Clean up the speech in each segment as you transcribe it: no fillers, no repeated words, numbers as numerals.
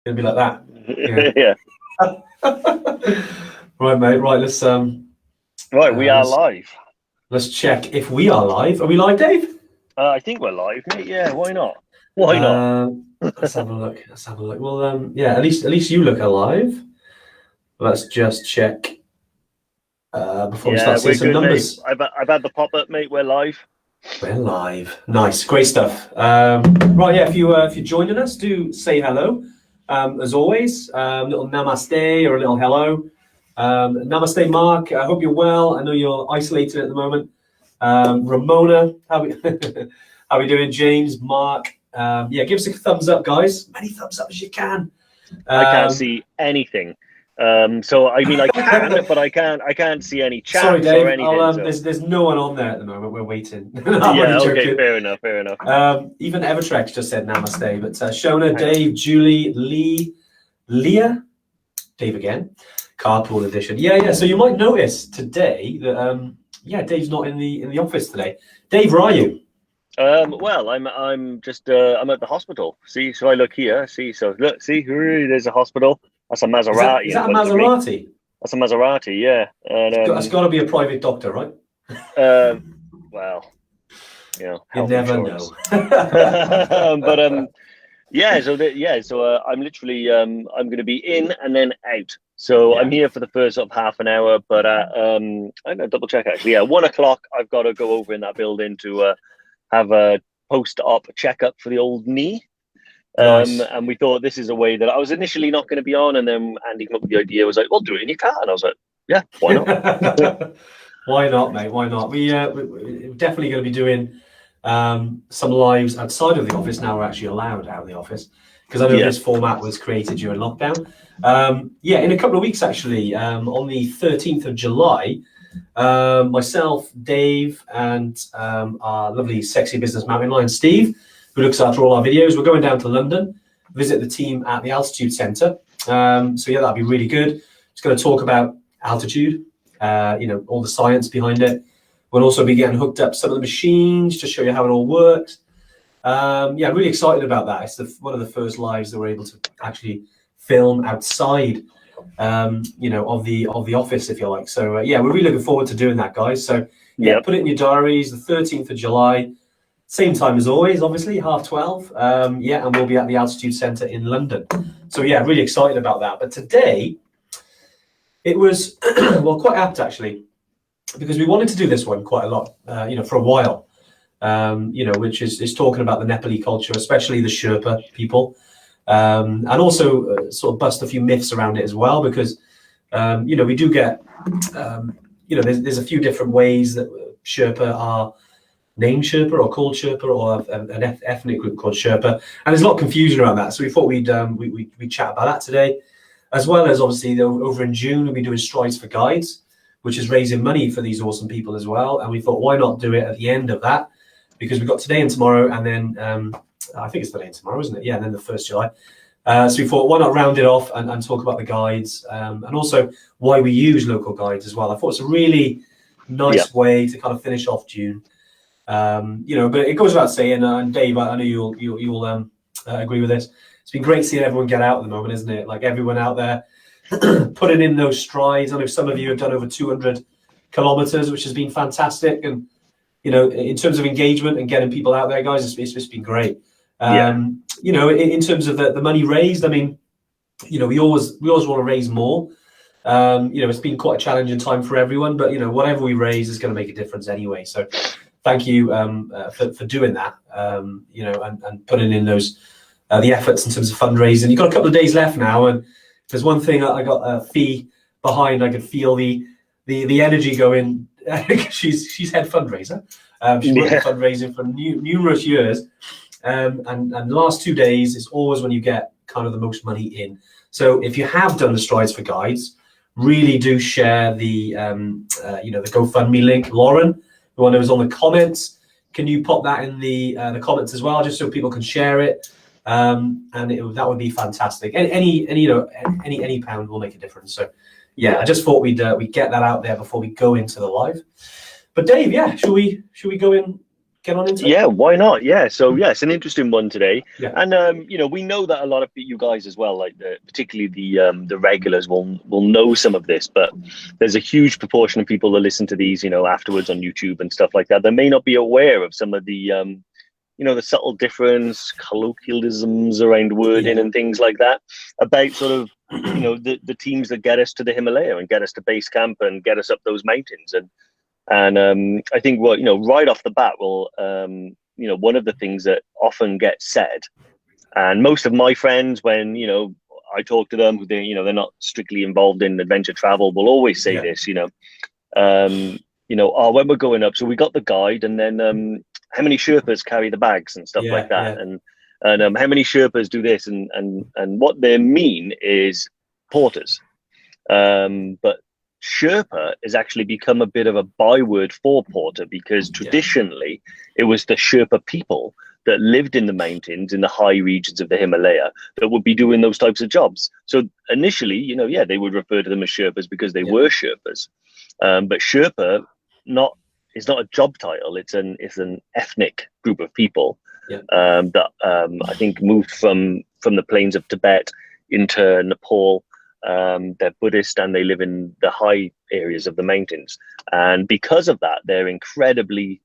It'll be like that. Yeah. Yeah. Right, mate. Right, let's Right, we are live. let's check if we are live. Are we live, Dave? I think we're live, mate. Yeah, why not? Why not? Let's have a look. Let's have a look. Well, yeah. At least you look alive. Let's just check before we start seeing some numbers. Mate. I've had the pop up, mate. We're live. We're live. Nice, great stuff. Right, yeah. If you're joining us, do say hello. As always, a little namaste or a little hello. Namaste, Mark. I hope you're well. I know you're isolated at the moment. Ramona, how we doing? James, Mark. Yeah, give us a thumbs up, guys. Many thumbs up as you can. I can't see anything. So I mean, I can, but I can't see any chats. Sorry, Dave. Or anything. There's no one on there at the moment. We're waiting. Yeah. Okay. Fair enough. Even Evertrex just said namaste, but Shona, Dave, Julie, Lee, Leah, Dave again. Carpool edition. Yeah. So you might notice today that Dave's not in the office today. Dave, where are you? Well, I'm just I'm at the hospital. See, so I look here. See, so look, see, there's a hospital. That's a Maserati. Is that a Maserati? That's a Maserati, yeah. And, it's got to be a private doctor, right? Well, you know, you never know. But so I'm literally I'm going to be in and then out. So I'm here for the first sort of half an hour, but I'm going to double check actually. Yeah, 1 o'clock. I've got to go over in that building to have a post-op checkup for the old knee. Nice. And we thought this is a way that I was initially not going to be on, and then Andy came up with the idea. Was like, "Well, do it in your car," and I was like, "Yeah, why not?" Why not, mate? Why not? We're definitely going to be doing some lives outside of the office now. We're actually allowed out of the office because I know this format was created during lockdown. In a couple of weeks actually, on the 13th of July, myself, Dave, and our lovely, sexy business mountain lion Steve, who looks after all our videos. We're going down to London, visit the team at the Altitude Centre. That'll be really good. Just going to talk about altitude, all the science behind it. We'll also be getting hooked up some of the machines to show you how it all works. Really excited about that. It's one of the first lives that we're able to actually film outside, of the office, if you like. So we're really looking forward to doing that, guys. So put it in your diaries, the 13th of July. Same time as always, obviously, 12:30. And we'll be at the Altitude Centre in London. So really excited about that. But today, it was quite apt actually, because we wanted to do this one quite a lot, for a while. Which is talking about the Nepali culture, especially the Sherpa people, and also sort of bust a few myths around it as well, because we do get there's a few different ways that Sherpa are named Sherpa or called Sherpa, or an ethnic group called Sherpa, and there's a lot of confusion around that. So we thought we'd chat about that today, as well as obviously over in June we'll be doing Strides for Guides, which is raising money for these awesome people as well. And we thought, why not do it at the end of that, because we've got today and tomorrow, and then I think it's today and tomorrow, isn't it? Yeah, and then the 1st July. So we thought, why not round it off and talk about the guides, and also why we use local guides as well. I thought it's a really nice way to kind of finish off June. But it goes without saying, and Dave, I know you'll agree with this. It's been great seeing everyone get out at the moment, isn't it? Like everyone out there putting in those strides. I know some of you have done over 200 kilometers, which has been fantastic. And, in terms of engagement and getting people out there, guys, it's just been great. In terms of the money raised, I mean, we always want to raise more. It's been quite a challenging time for everyone, but, whatever we raise is going to make a difference anyway. So thank you for doing that, and putting in those the efforts in terms of fundraising. You've got a couple of days left now, and if there's one thing I got a fee behind, I could feel the energy going. she's head fundraiser. She's worked in fundraising for numerous years, and the last 2 days is always when you get kind of the most money in. So if you have done the Strides for Guides, really do share the the GoFundMe link. Lauren, the one that was on the comments, can you pop that in the comments as well, just so people can share it? That would be fantastic. Any pound will make a difference. So I just thought we'd get that out there before we go into the live. But Dave, should we go in get on into it? Yeah, why not? Yeah, so yeah, it's an interesting one today, Yeah. and we know that a lot of you guys as well, like particularly the regulars, will know some of this, but there's a huge proportion of people that listen to these, afterwards on YouTube and stuff like that. They may not be aware of some of the subtle difference, colloquialisms around wording and things like that about sort of the teams that get us to the Himalaya and get us to base camp and get us up those mountains. And I think right off the bat, one of the things that often gets said, and most of my friends, when I talk to them, they're not strictly involved in adventure travel, will always say this, oh, when we're going up, so we got the guide, and then how many Sherpas carry the bags and stuff like that, and how many Sherpas do this, and what they mean is porters, but Sherpa has actually become a bit of a byword for porter, because traditionally it was the Sherpa people that lived in the mountains in the high regions of the Himalaya that would be doing those types of jobs. So initially, they would refer to them as Sherpas because they were Sherpas. But Sherpa is not a job title. It's an ethnic group of people that I think moved from the plains of Tibet into Nepal. They're Buddhist and they live in the high areas of the mountains, and because of that, they're incredibly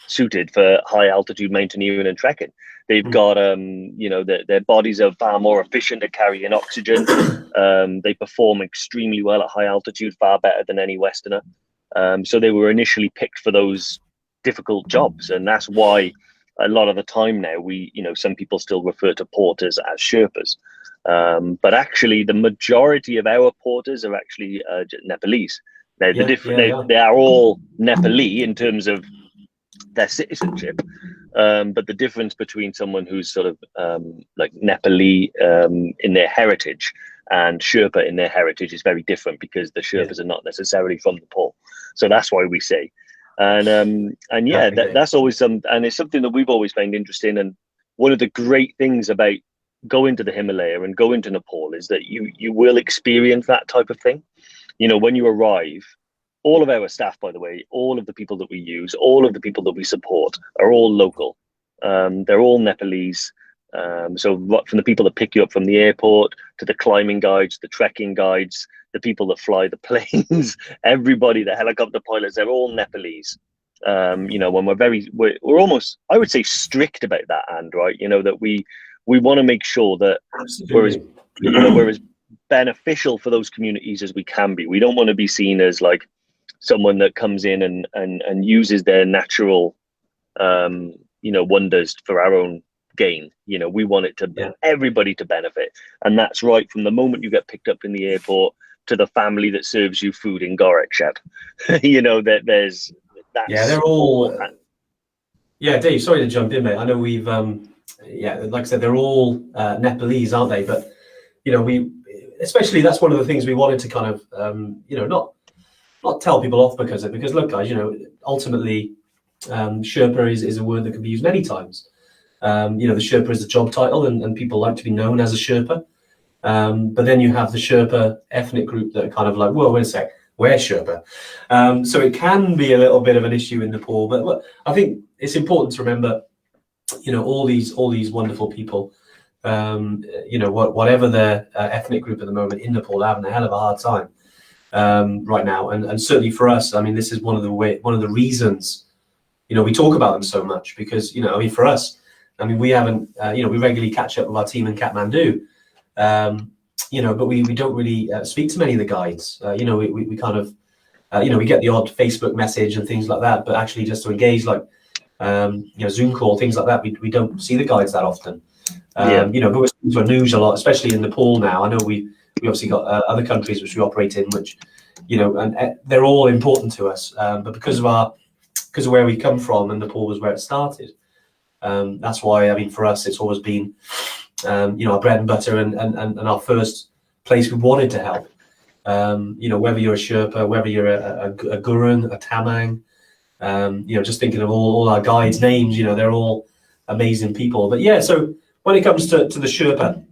suited for high altitude mountaineering and trekking. They've got their bodies are far more efficient at carrying oxygen. They perform extremely well at high altitude, far better than any Westerner. So they were initially picked for those difficult jobs, and that's why a lot of the time now some people still refer to porters as Sherpas. But actually, the majority of our porters are actually Nepalese. Now, they are all Nepali in terms of their citizenship, but the difference between someone who's sort of like Nepali in their heritage and Sherpa in their heritage is very different, because the Sherpas are not necessarily from Nepal. So that's why we say, that's always and it's something that we've always found interesting. And one of the great things about going to the Himalaya and going to Nepal is that you will experience that type of thing. When you arrive, all of our staff, by the way, all of the people that we use, all of the people that we support are all local. They're all Nepalese. So from the people that pick you up from the airport, to the climbing guides, the trekking guides, the people that fly the planes, everybody, the helicopter pilots, they're all Nepalese. When we're almost, I would say, strict about that, and right, that we want to make sure that we're as beneficial for those communities as we can be. We don't want to be seen as like someone that comes in and uses their natural wonders for our own gain. We want it to everybody to benefit, and that's right from the moment you get picked up in the airport to the family that serves you food in Gorakshep. They're all Dave, sorry to jump in, mate. I know we've like I said, they're all Nepalese, aren't they? But we especially, that's one of the things we wanted to kind of not tell people off because look, guys, ultimately Sherpa is a word that can be used many times. The Sherpa is a job title, and people like to be known as a Sherpa. But then you have the Sherpa ethnic group that are kind of like, whoa, wait a sec, we're Sherpa. So it can be a little bit of an issue in Nepal. But I think it's important to remember, all these wonderful people, whatever their ethnic group at the moment in Nepal, are having a hell of a hard time right now. And certainly for us, I mean, this is one of the reasons, we talk about them so much, because, for us, I mean, we haven't, we regularly catch up with our team in Kathmandu, but we don't really speak to many of the guides. We kind of, we get the odd Facebook message and things like that, but actually just to engage, like, Zoom call, things like that, we don't see the guides that often. But we're speaking to Anuj a lot, especially in Nepal now. I know we obviously got other countries which we operate in, which, and they're all important to us. But because of where we come from, and Nepal was where it started, that's why, I mean, for us, it's always been, our bread and butter and our first place we wanted to help. Whether you're a Sherpa, whether you're a Gurung, a Tamang, just thinking of all our guides' names, they're all amazing people. But so when it comes to the Sherpa,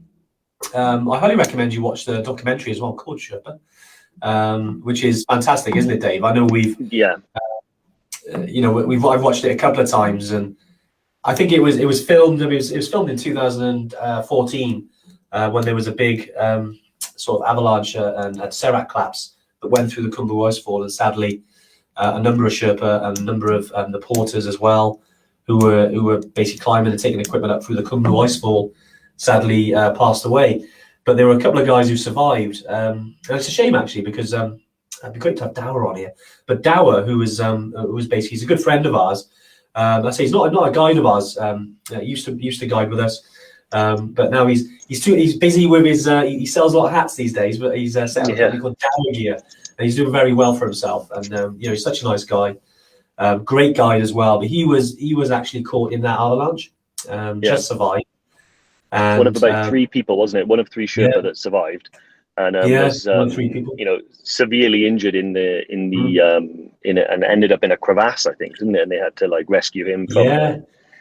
I highly recommend you watch the documentary as well, called Sherpa, which is fantastic, isn't it, Dave? I know we've I've watched it a couple of times, and I think it was filmed. I mean, it was filmed in 2014 when there was a big sort of avalanche and serac collapse that went through the Khumbu Icefall, and sadly, a number of Sherpa and a number of the porters as well, who were basically climbing and taking equipment up through the Khumbu Icefall, sadly passed away. But there were a couple of guys who survived, and it's a shame actually, because it'd be great to have Dower on here. But Dower, who was basically, he's a good friend of ours. I say he's not a guide of ours. Used to guide with us, but now he's busy with his. He sells a lot of hats these days, but he's set up a company called Dower Gear, and he's doing very well for himself. And he's such a nice guy, great guide as well. But he was actually caught in that avalanche, just survived. And one of about 3 people, wasn't it? One of 3 Sherpa that survived, and was 3 people. Severely injured in it, and ended up in a crevasse, I think, didn't it? And they had to like rescue him from.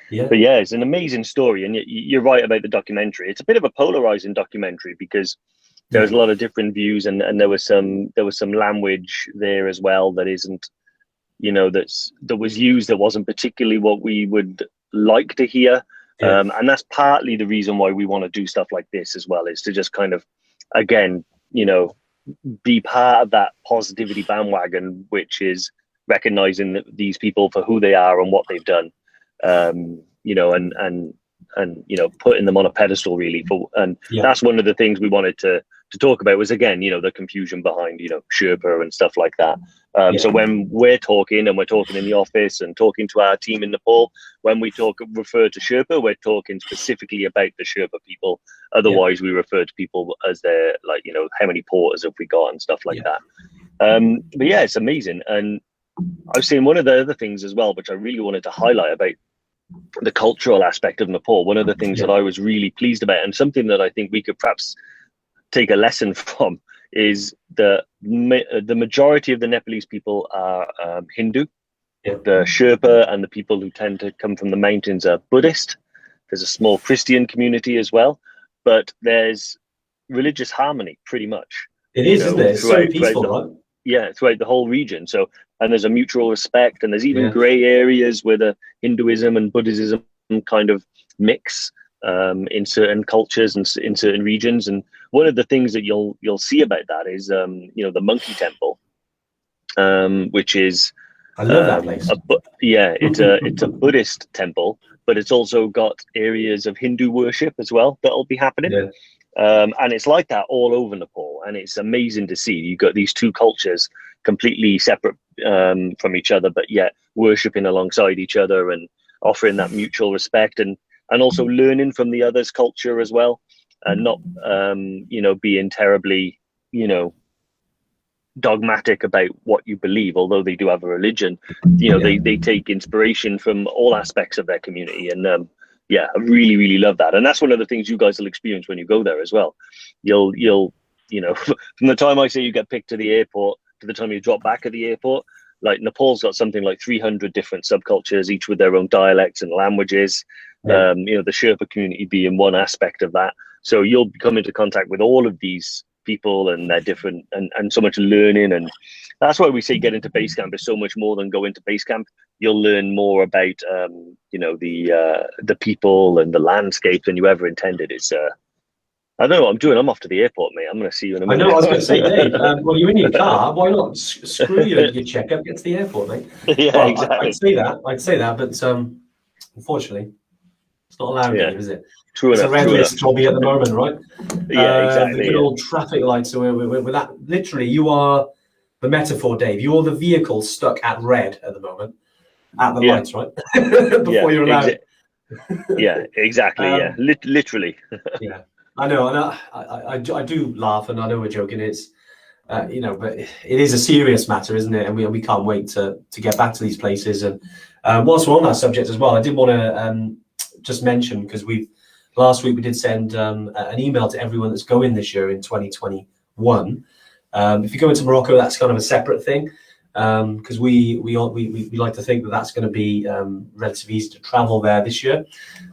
But yeah, it's an amazing story, and you're right about the documentary. It's a bit of a polarizing documentary because there was a lot of different views, and there was some language there as well that isn't, that was used that wasn't particularly what we would like to hear. And that's partly the reason why we want to do stuff like this as well, is to just kind of, again, be part of that positivity bandwagon, which is recognizing these people for who they are and what they've done, and putting them on a pedestal really. That's one of the things we wanted to talk about, was, again, the confusion behind, Sherpa and stuff like that. So when we're talking, and we're talking in the office and talking to our team in Nepal, when we refer to Sherpa, we're talking specifically about the Sherpa people. Otherwise, we refer to people as their, like, how many porters have we got and stuff like that. But yeah, it's amazing. And I was saying, one of the other things as well, which I really wanted to highlight about the cultural aspect of Nepal, one of the things that I was really pleased about, and something that I think we could perhaps take a lesson from, is the majority of the Nepalese people are Hindu. The Sherpa and the people who tend to come from the mountains are Buddhist. There's a small Christian community as well, but there's religious harmony pretty much. It is, isn't it? It's so peaceful, right? Yeah, throughout the whole region. So, and there's a mutual respect, and there's even grey areas where the Hinduism and Buddhism kind of mix in certain cultures and in certain regions. And one of the things that you'll see about that is the Monkey Temple, which is, I love that place. It's a Buddhist temple, but it's also got areas of Hindu worship as well that'll be happening. And it's like that all over Nepal, and it's amazing to see. You've got these two cultures completely separate from each other, but yet worshipping alongside each other and offering that mutual respect, and also learning from the other's culture as well, and not being terribly dogmatic about what you believe. Although they do have a religion, they take inspiration from all aspects of their community, and I really, really love that. And that's one of the things you guys will experience when you go there as well. You'll from the time I say you get picked to the airport to the time you drop back at the airport, like Nepal's got something like 300 different subcultures, each with their own dialects and languages. The Sherpa community being one aspect of that. So you'll come into contact with all of these people, and they're different, and so much learning. And that's why we say get into base camp is so much more than go into base camp. You'll learn more about the people and the landscape than you ever intended. It's I don't know what I'm doing. I'm off to the airport, mate. I'm going to see you in a minute. I know. I was going to say, Dave. Well, you're in your car. Why not screw your checkup? Get to the airport, mate. Yeah, exactly. I'd say that, but unfortunately, it's not allowed, Dave, is it? True it's enough. a red list jobby at the moment, right? Yeah, exactly. The good old traffic lights. So with that, literally, you are the metaphor, Dave. You're the vehicle stuck at red at the moment, at the lights, right? Before you're allowed. Exactly. Literally. Yeah, I know, and I do laugh, and I know we're joking. It's but it is a serious matter, isn't it? And we can't wait to get back to these places. And whilst we're on that subject as well, I did want to just mention, because last week we did send an email to everyone that's going this year in 2021. If you go into Morocco, that's kind of a separate thing, because we like to think that that's going to be relatively easy to travel there this year.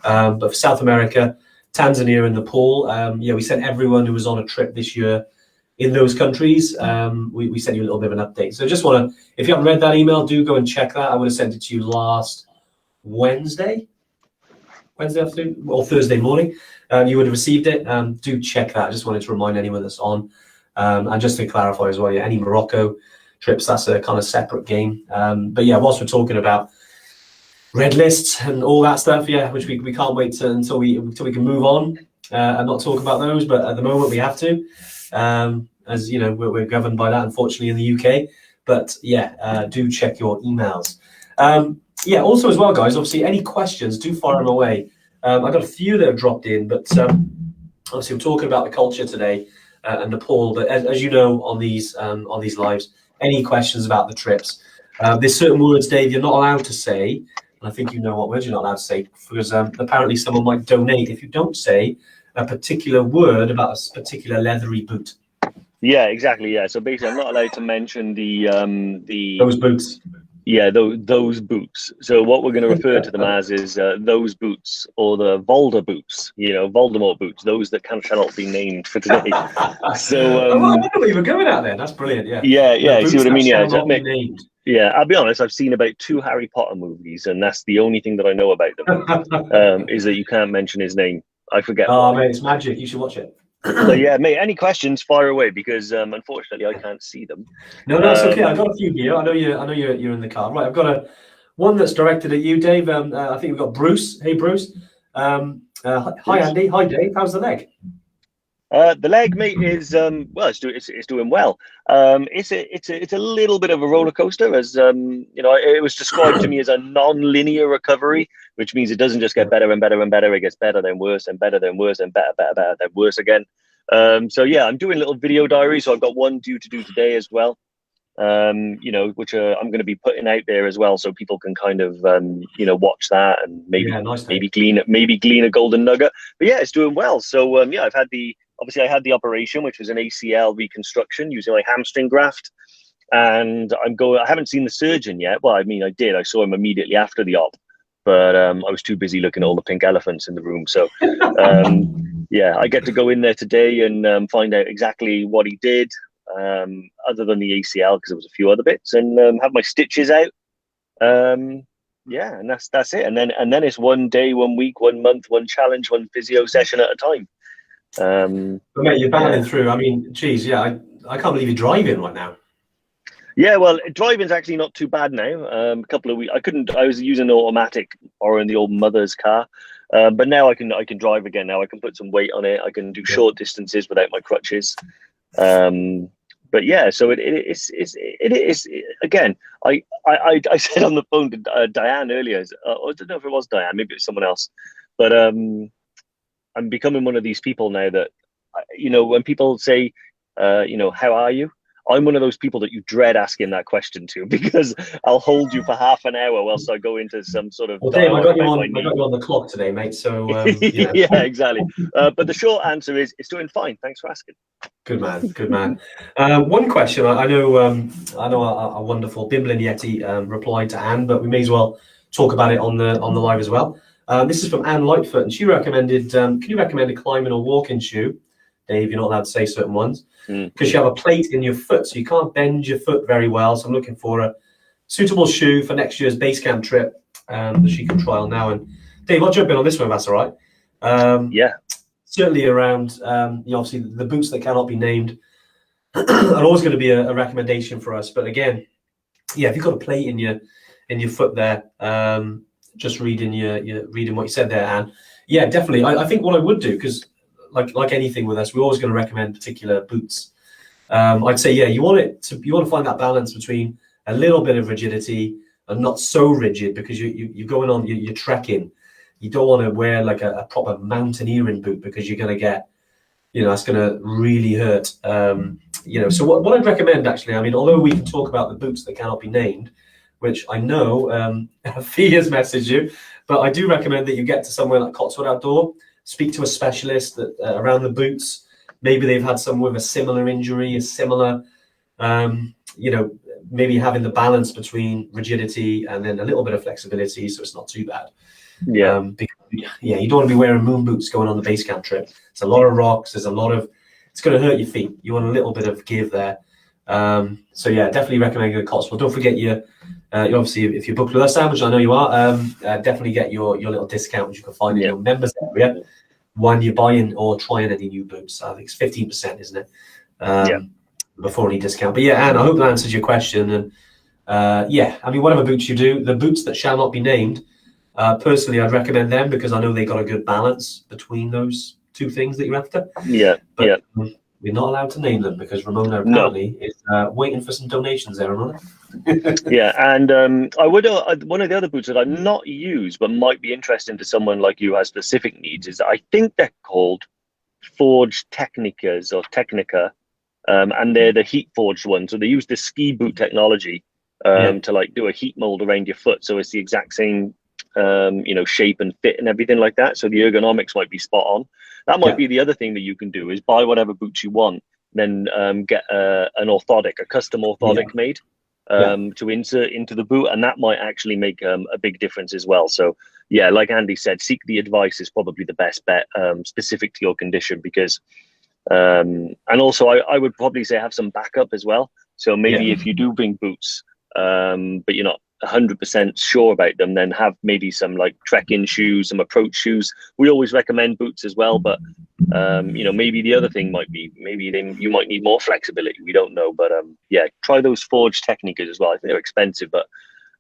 But for South America, Tanzania and Nepal, we sent everyone who was on a trip this year in those countries. We sent you a little bit of an update. So just want to, if you haven't read that email, do go and check that. I would have sent it to you last Wednesday afternoon or Thursday morning. You would have received it. Do check that. I just wanted to remind anyone that's on. And just to clarify as well, yeah, any Morocco trips, that's a kind of separate game. But yeah, whilst we're talking about red lists and all that stuff, yeah, which we can't wait until we can move on and not talk about those. But at the moment we have to, as you know, we're governed by that, unfortunately, in the UK. But yeah, do check your emails. Yeah, also as well, guys, obviously any questions, do fire them away. I've got a few that have dropped in, but obviously we're talking about the culture today and Nepal. But as you know, on these lives, any questions about the trips, there's certain words, Dave, you're not allowed to say. And I think you know what words you're not allowed to say, because apparently someone might donate if you don't say a particular word about a particular leathery boot. Yeah, exactly. Yeah. So basically, I'm not allowed to mention Those boots. Yeah, those boots. So what we're going to refer to them as is those boots, or the Volder boots, Voldemort boots, those that cannot be named for today. So I wonder what you were going at there. That's brilliant. Yeah. See what I mean? Yeah. Be named. Yeah, I'll be honest, I've seen about 2 Harry Potter movies, and that's the only thing that I know about them, is that you can't mention his name. I forget. Oh, mate, it's magic. You should watch it. So yeah, mate, any questions, fire away, because unfortunately I can't see them. No, it's okay. I've got a few here. I know you're in the car. Right, I've got one that's directed at you, Dave. I think we've got Bruce. Hey, Bruce. Hi, Andy. Hi, Dave. How's the leg? The leg, mate, is it's doing well. It's a little bit of a roller coaster, as it was described to me as a non-linear recovery, which means it doesn't just get better and better and better. It gets better, then worse, and better, then worse, and better, then worse again. So yeah, I'm doing little video diaries. So I've got one due to do today as well. Which I'm going to be putting out there as well, so people can kind of watch that and maybe glean a golden nugget. But yeah, it's doing well. So yeah, I had the operation, which was an ACL reconstruction using my hamstring graft, and I haven't seen the surgeon yet. Well, I mean, I did. I saw him immediately after the op, but I was too busy looking at all the pink elephants in the room. So yeah, I get to go in there today and find out exactly what he did, other than the ACL, because there was a few other bits, and have my stitches out. Yeah, and that's it. And then it's 1 day, 1 week, 1 month, 1 challenge, 1 physio session at a time. But mate, you're battling through. I mean, geez, yeah, I can't believe you're driving right now. Yeah, well, driving's actually not too bad now. A couple of weeks, I was using an automatic or in the old mother's car, but now I can drive again. Now I can put some weight on it. I can do short distances without my crutches. But yeah, so it is again. I said on the phone to Diane earlier. I don't know if it was Diane, maybe it was someone else, but I'm becoming one of these people now that, when people say, how are you? I'm one of those people that you dread asking that question to, because I'll hold you for half an hour whilst I go into some sort of. Well, Dave, I got you on the clock today, mate. So yeah, exactly. But the short answer is, it's doing fine. Thanks for asking. Good man. One question. I know a wonderful Bimblin Yeti replied to Anne, but we may as well talk about it on the live as well. This is from Anne Lightfoot, and she recommended, can you recommend a climbing or walking shoe? Dave, you're not allowed to say certain ones, because you have a plate in your foot, so you can't bend your foot very well. So I'm looking for a suitable shoe for next year's base camp trip that she can trial now. And Dave, I'll jump in on this one if that's all right. Yeah. Certainly around, obviously the boots that cannot be named are always going to be a recommendation for us. But again, yeah, if you've got a plate in your foot there, just reading reading what you said there, Anne. Yeah, definitely. I think what I would do, because like anything with us, we're always going to recommend particular boots. I'd say, yeah, you want to find that balance between a little bit of rigidity and not so rigid, because you're going on, you're trekking. You don't want to wear like a proper mountaineering boot, because you're going to get, that's going to really hurt. So what I'd recommend, actually, I mean, although we can talk about the boots that cannot be named, which I know Fee has messaged you, but I do recommend that you get to somewhere like Cotswold Outdoor, speak to a specialist that around the boots. Maybe they've had someone with a similar injury, a similar, maybe having the balance between rigidity and then a little bit of flexibility, so it's not too bad. Yeah. You don't want to be wearing moon boots going on the base camp trip. It's a lot of rocks. There's a lot of it's going to hurt your feet. You want a little bit of give there. So yeah, definitely recommend going to Cotswold. Don't forget you obviously if you're booked with us, Sam, which I know you are, definitely get your little discount which you can find in your members area when you're buying or trying any new boots. I think it's 15%, isn't it? Before any discount. But yeah, Anne, I hope that answers your question. And I mean, whatever boots you do, the boots that shall not be named, personally, I'd recommend them because I know they got a good balance between those two things that you're after. But we're not allowed to name them because Ramona apparently is waiting for some donations there, Ramona. And I would one of the other boots that I've not used but might be interesting to someone like you who has specific needs is I think they're called Forged Technicas or Technica, and they're the heat forged ones. So they use the ski boot technology to like do a heat mold around your foot, so it's the exact same shape and fit and everything like that. So the ergonomics might be spot on. That might be the other thing that you can do is buy whatever boots you want, then get an orthotic, a custom orthotic made to insert into the boot, and that might actually make a big difference as well. So yeah, like Andy said, seek the advice is probably the best bet, specific to your condition, because and also I would probably say have some backup as well. So maybe if you do bring boots, but you're not 100% sure about them, then have maybe some like trekking shoes, some approach shoes. We always recommend boots as well, but maybe the other thing might be you might need more flexibility. We don't know, but try those Forged Technicas as well. I think they're expensive, but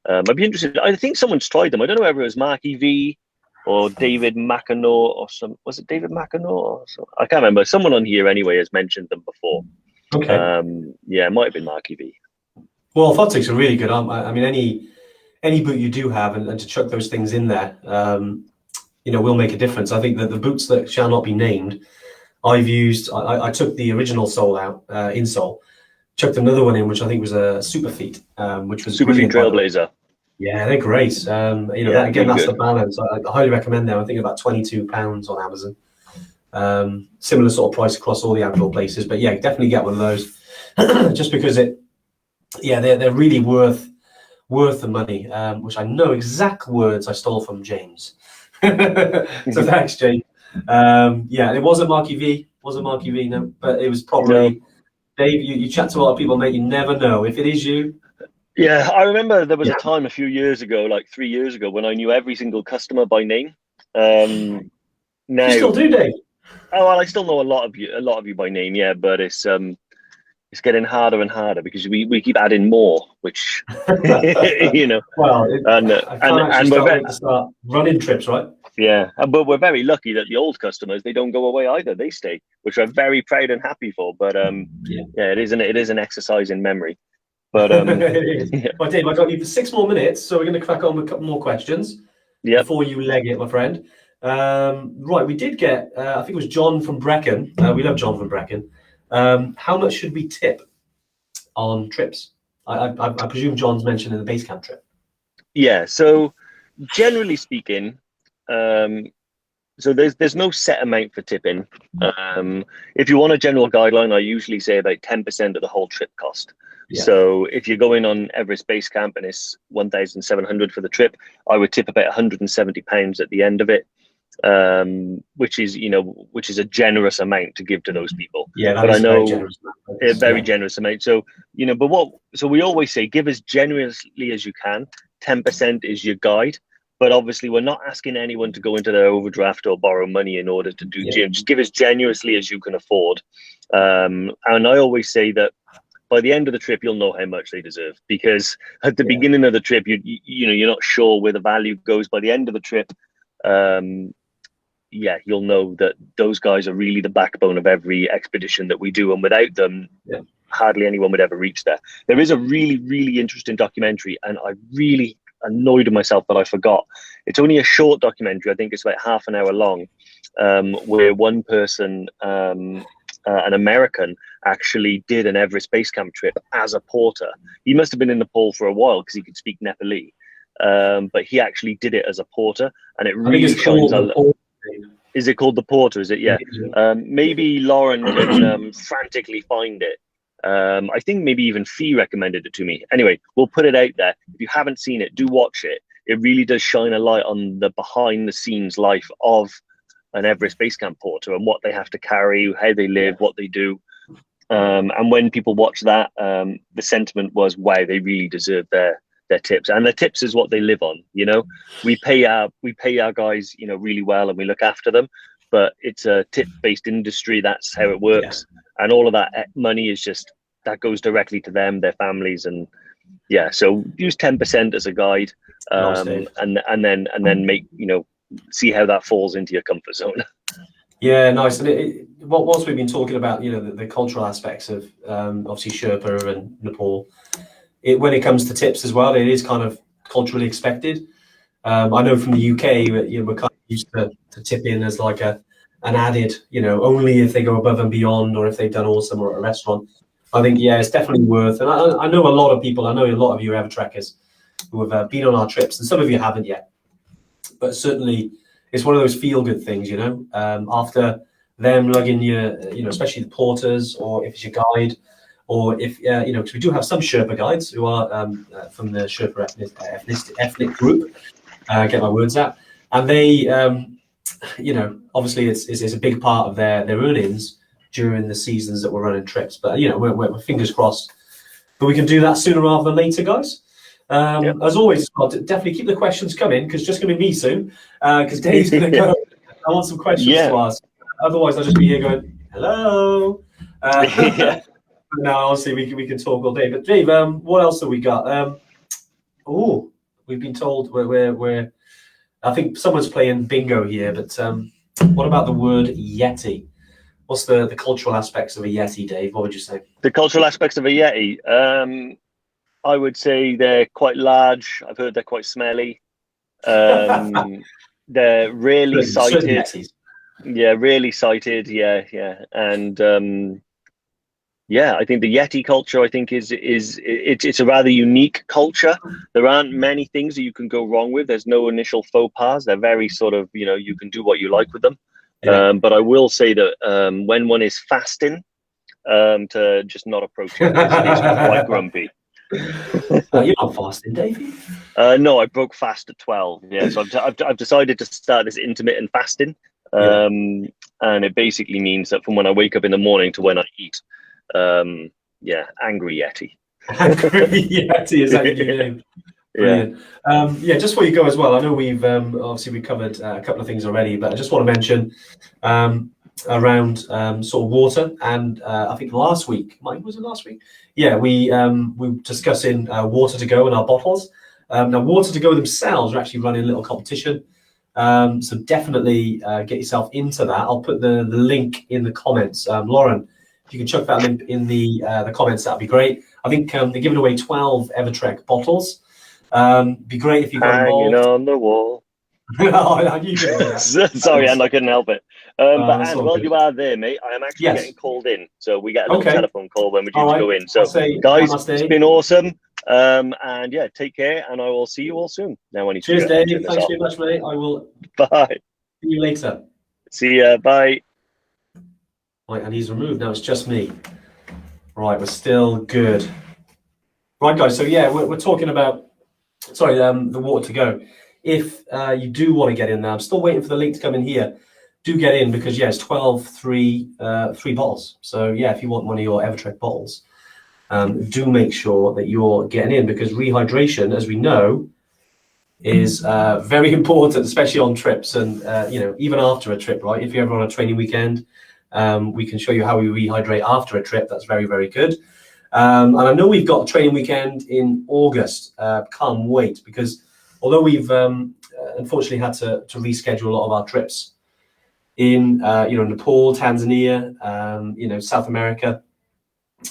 I'd be interested. I think someone's tried them. I don't know whether it was Marky V or David McAnor or was it David McAnor or I can't remember. Someone on here anyway has mentioned them before. Okay. It might have been Marky V. Well, orthotics are really good. I mean, any boot you do have, and to chuck those things in there, will make a difference. I think that the boots that shall not be named, I've used. I took the original sole out, insole, chucked another one in, which I think was a Superfeet, which was Superfeet Trailblazer. Yeah, they're great. That, again, that's the balance. I highly recommend them. I think about £22 on Amazon. Similar sort of price across all the outdoor places, but yeah, definitely get one of those, just because they're really worth the money. Which I know exact words I stole from James. So thanks, James. It wasn't Marky V. No, but it was probably Dave. You chat to a lot of people, mate. You never know if it is you. Yeah, I remember there was a time a few years ago, like 3 years ago, when I knew every single customer by name. Now you still do, Dave? Oh, well, I still know a lot of you by name, but it's getting harder and harder because we keep adding more, which Well, and we're to start running trips, right? Yeah, but we're very lucky that the old customers, they don't go away either; they stay, which we're very proud and happy for. But it is an exercise in memory. But Well, Dave, I got you for 6 more minutes, so we're going to crack on with a couple more questions before you leg it, my friend. Right, we did get, I think it was John from Brecon. We love John from Brecon. How much should we tip on trips? I presume John's mentioned in the base camp trip. Yeah, so generally speaking, so there's no set amount for tipping. If you want a general guideline, I usually say about 10% of the whole trip cost. Yeah. So if you're going on Everest Base Camp and it's 1,700 for the trip, I would tip about £170 at the end of it, which is a generous amount to give to those people. Yeah, but I know very generous amount. So so we always say give as generously as you can. 10% is your guide. But obviously, we're not asking anyone to go into their overdraft or borrow money in order to do gym. Just give as generously as you can afford. And I always say that by the end of the trip, you'll know how much they deserve, because at the beginning of the trip, you're not sure where the value goes. By the end of the trip, you'll know that those guys are really the backbone of every expedition that we do, and without them, hardly anyone would ever reach there. There is a really, really interesting documentary, and I really annoyed with myself that I forgot. It's only a short documentary. I think it's about half an hour long, where one person, an American, actually did an Everest Base Camp trip as a porter. He must have been in Nepal for a while because he could speak Nepali, but he actually did it as a porter, and it really shines a lot. Is it called the Porter? Is it? Yeah. Maybe Lauren can frantically find it. I think maybe even Fee recommended it to me. Anyway, we'll put it out there. If you haven't seen it, do watch it. It really does shine a light on the behind the scenes life of an Everest base camp porter and what they have to carry, how they live, what they do. And when people watch that, the sentiment was, wow, they really deserve their tips, and their tips is what they live on. You know, we pay our guys, you know, really well, and we look after them, but it's a tip-based industry. That's how it works, and all of that money is just that goes directly to them, their families, and so use 10% as a guide, and then make, you know, see how that falls into your comfort zone. Yeah, nice. And whilst we've been talking about, you know, the cultural aspects of obviously Sherpa and Nepal, when it comes to tips as well, it is kind of culturally expected. I know from the UK, you know, we're kind of used to tip in as like an added, you know, only if they go above and beyond, or if they've done awesome or at a restaurant. I think, it's definitely worth. And I know a lot of people, I know a lot of you Evertrekkers who have been on our trips, and some of you haven't yet, but certainly it's one of those feel-good things, you know, after them lugging you, you know, especially the porters, or if it's your guide, or if, you know, because we do have some Sherpa guides who are from the Sherpa ethnic group, get my words out, and they, you know, obviously it's a big part of their earnings during the seasons that we're running trips, but, you know, we're fingers crossed that we can do that sooner rather than later, guys. As always, Scott, definitely keep the questions coming, because it's just going to be me soon, because Dave's going to go. I want some questions to ask. Otherwise, I'll just be here going, hello. Now, obviously, we can talk all day. But Dave, what else have we got? We've been told we're I think someone's playing bingo here, but what about the word Yeti? What's the cultural aspects of a Yeti, Dave? What would you say? The cultural aspects of a Yeti? I would say they're quite large. I've heard they're quite smelly. They're rarely sighted. Yeah, rarely sighted. Yeah. And I think the Yeti culture, I think it's a rather unique culture. There aren't many things that you can go wrong with. There's no initial faux pas. They're very sort of, you know, you can do what you like with them. But I will say that when one is fasting, to just not approach it. It's quite grumpy. You're not fasting, Davey? No, I broke fast at 12. Yeah, so I've decided to start this intermittent fasting, and it basically means that from when I wake up in the morning to when I eat, angry Yeti. Angry Yeti, is that your new name? Brilliant. Just before you go as well, I know we've obviously we covered a couple of things already, but I just want to mention around sort of water, and I think last week, was it last week? Yeah, we were discussing water to go in our bottles. Now, water to go themselves are actually running a little competition, so definitely get yourself into that. I'll put the link in the comments. Lauren, if you can chuck that link in the comments, that'd be great. I think they're giving away 12 Evertrek bottles. Be great if you got involved. Hanging on the wall. Sorry, and I couldn't help it. But Anne, while you are there, mate, I am actually getting called in. So we get a little telephone call when we're due to go in. So, guys, it's been awesome. And take care, and I will see you all soon. Now, cheers, Dave. Thanks very much, mate. I will. Bye. See you later. See ya. Bye. Right, and he's removed. Now it's just me. Right, we're still good. Right, guys. So we're talking about the water to go. If you do want to get in there, I'm still waiting for the link to come in here. Do get in, because it's 12 three bottles. So if you want one of your Evertrek bottles, do make sure that you're getting in, because rehydration, as we know, is very important, especially on trips, and even after a trip, right? If you're ever on a training weekend, we can show you how we rehydrate after a trip. That's very, very good. And I know we've got a training weekend in August. Can't wait, because although we've unfortunately had to reschedule a lot of our trips in Nepal, Tanzania, South America,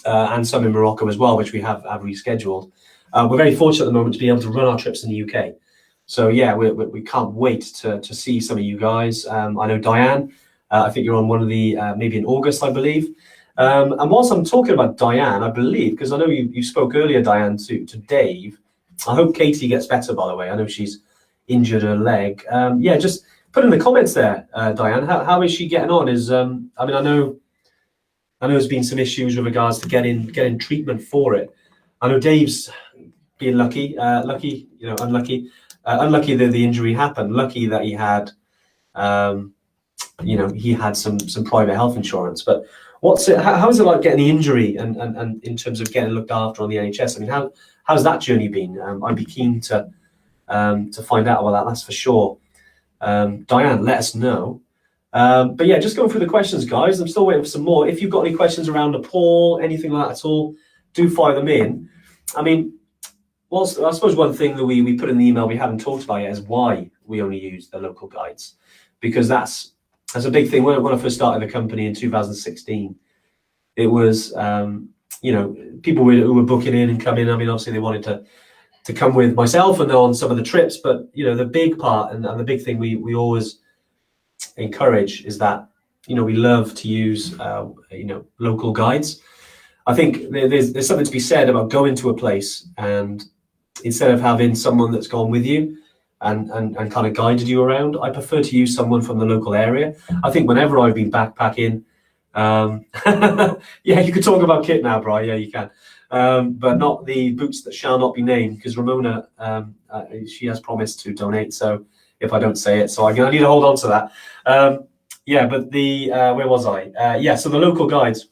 and some in Morocco as well, which we have rescheduled. We're very fortunate at the moment to be able to run our trips in the UK. So we can't wait to see some of you guys. I know Diane, I think you're on one of the maybe in August, I believe. And whilst I'm talking about Diane, I believe, because I know you spoke earlier, Diane, to Dave. I hope Katie gets better, by the way. I know she's injured her leg. Just put in the comments there, Diane. How is she getting on? I know there's been some issues with regards to getting treatment for it. I know Dave's being unlucky that the injury happened. Lucky that he had he had some private health insurance. But what's it? How is it like getting the injury and in terms of getting looked after on the NHS? I mean, how's that journey been? I'd be keen to find out about that. That's for sure. Diane, let us know. But yeah, just going through the questions, guys. I'm still waiting for some more. If you've got any questions around Nepal, anything like that at all, do fire them in. I mean, I suppose one thing that we put in the email we haven't talked about yet is why we only use the local guides, because that's a big thing. When I first started the company in 2016, it was people who were booking in and coming. I mean, obviously they wanted to come with myself and on some of the trips, but the big part and the big thing we always encourage is that we love to use local guides. I think there's something to be said about going to a place and instead of having someone that's gone with you and kind of guided you around, I prefer to use someone from the local area. I think whenever I've been backpacking, yeah, you could talk about kit now, Brian. Yeah, you can, but not the boots that shall not be named, because Ramona, she has promised to donate. So if I don't say it, so I need to hold on to that. Yeah, but the where was I? Yeah, so the local guides.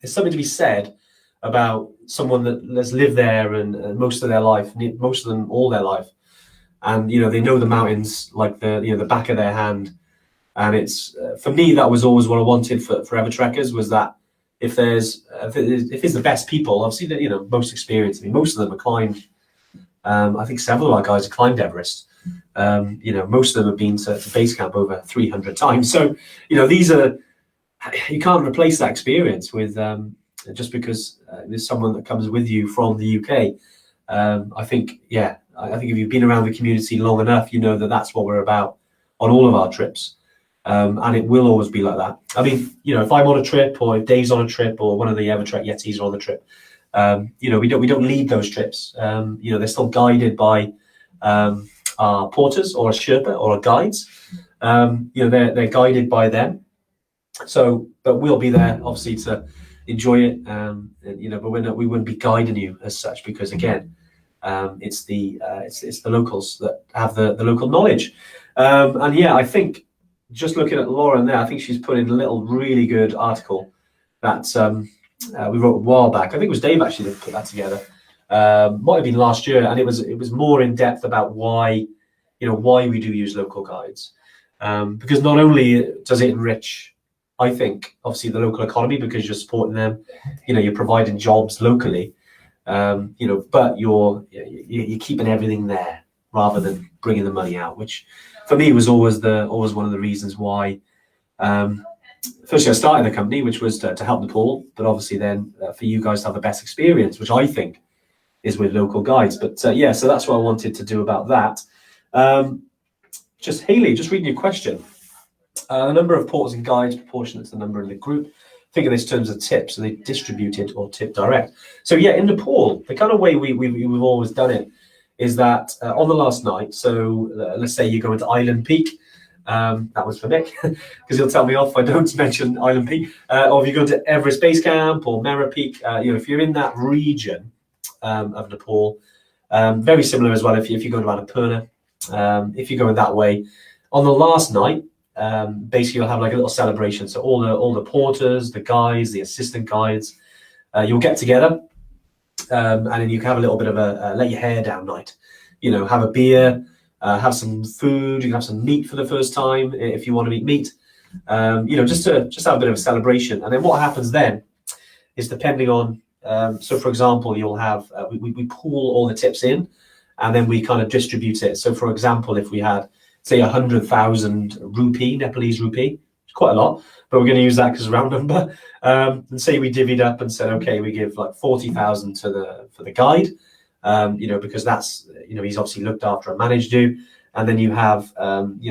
There's something to be said about someone that's lived there and most of their life, most of them all their life, and they know the mountains like the back of their hand. And it's for me, that was always what I wanted for Evertrekkers, was that if it's the best people, obviously that most experienced. I mean, most of them have climbed. I think several of our guys have climbed Everest. Most of them have been to base camp over 300 times. So these are, you can't replace that experience with just because there's someone that comes with you from the UK. I think if you've been around the community long enough, you know that that's what we're about on all of our trips. And it will always be like that. I mean, if I'm on a trip, or if Dave's on a trip, or one of the Evertrek Yetis are on the trip, we don't lead those trips. They're still guided by our porters or a Sherpa or our guides. They're guided by them. So, but we'll be there obviously to enjoy it. But we wouldn't be guiding you as such, because again, it's the locals that have the local knowledge. And yeah, I think, just looking at Lauren there, I think she's put in a little really good article that we wrote a while back. I think it was Dave actually that put that together. Might have been last year, and it was more in depth about why we do use local guides, because not only does it enrich, I think, obviously the local economy, because you're supporting them, you're providing jobs locally, but you're keeping everything there rather than bringing the money out, which for me was always one of the reasons why. Firstly, I started the company, which was to help Nepal, but obviously then for you guys to have the best experience, which I think is with local guides. But yeah, so that's what I wanted to do about that. Just Haley, just reading your question. The number of porters and guides proportionate to the number in the group. Think of this in terms of tips. Are they distributed or tip direct? So yeah, in Nepal, the kind of way we've always done it is that on the last night, so let's say you go into Island Peak, that was for Nick, because he'll tell me off if I don't mention Island Peak, or if you go to Everest Base Camp or Mera Peak, if you're in that region of Nepal, very similar as well if you go to Annapurna, if you're going that way, on the last night, basically you'll have like a little celebration. So all the porters, the guides, the assistant guides, you'll get together. And then you can have a little bit of a let your hair down night, have a beer, have some food, you can have some meat for the first time if you want to eat meat, just have a bit of a celebration. And then what happens then is, depending on, so for example, you'll have, we pool all the tips in and then we kind of distribute it. So for example, if we had, say, 100,000 rupee, Nepalese rupee, it's quite a lot, but we're going to use that because round number. And say we divvied up and said, okay, we give like 40,000 for the guide, because that's, he's obviously looked after and managed you. And then you have,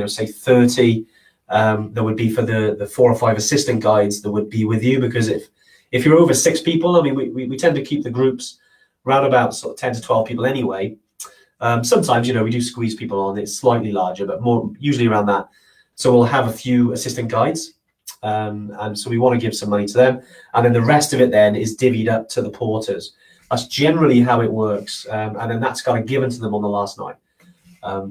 say 30, that would be for the 4 or 5 assistant guides that would be with you, because if you're over 6 people, I mean, we tend to keep the groups round about sort of 10 to 12 people anyway. Sometimes, we do squeeze people on, it's slightly larger, but more usually around that. So we'll have a few assistant guides. And so we want to give some money to them. And then the rest of it then is divvied up to the porters. That's generally how it works. And then that's kind of given to them on the last night.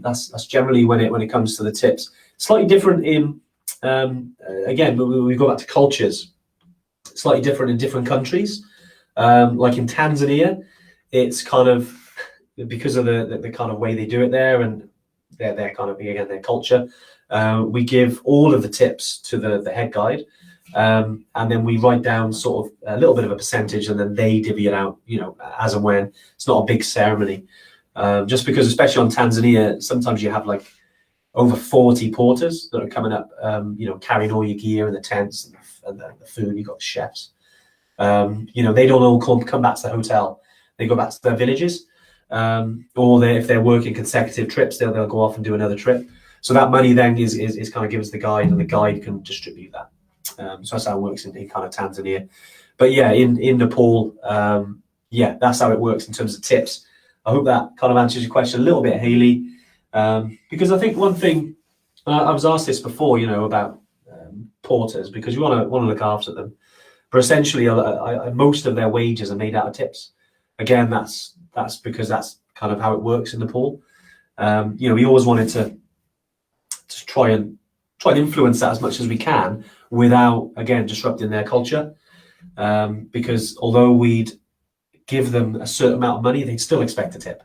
That's generally when it comes to the tips. Slightly different in again, we go back to cultures, slightly different in different countries. Like in Tanzania, it's kind of because of the kind of way they do it there, and their kind of, again, their culture. We give all of the tips to the head guide, and then we write down sort of a little bit of a percentage, and then they divvy it out, as and when. It's not a big ceremony, just because, especially on Tanzania, sometimes you have like over 40 porters that are coming up, carrying all your gear and the tents and the food. You've got chefs. They don't all come back to the hotel. They go back to their villages, or if they're working consecutive trips, they'll go off and do another trip. So that money then is kind of given to the guide, and the guide can distribute that. So that's how it works in kind of Tanzania. But yeah, in Nepal, that's how it works in terms of tips. I hope that kind of answers your question a little bit, Haley, because I think one thing, I was asked this before, about porters, because you want to look after them. But essentially, most of their wages are made out of tips. Again, that's because that's kind of how it works in Nepal. We always wanted to try and influence that as much as we can without, again, disrupting their culture. Because although we'd give them a certain amount of money, they'd still expect a tip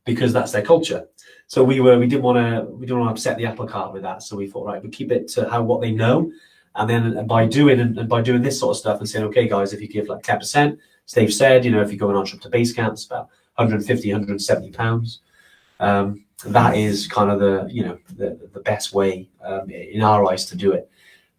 because that's their culture. So we didn't want to upset the apple cart with that. So we thought, right, we keep it to what they know. And then by doing this sort of stuff and saying, okay, guys, if you give like 10%, as Dave said, if you're going on trip to base camp, it's about 150, 170 pounds. That is kind of the best way in our eyes to do it.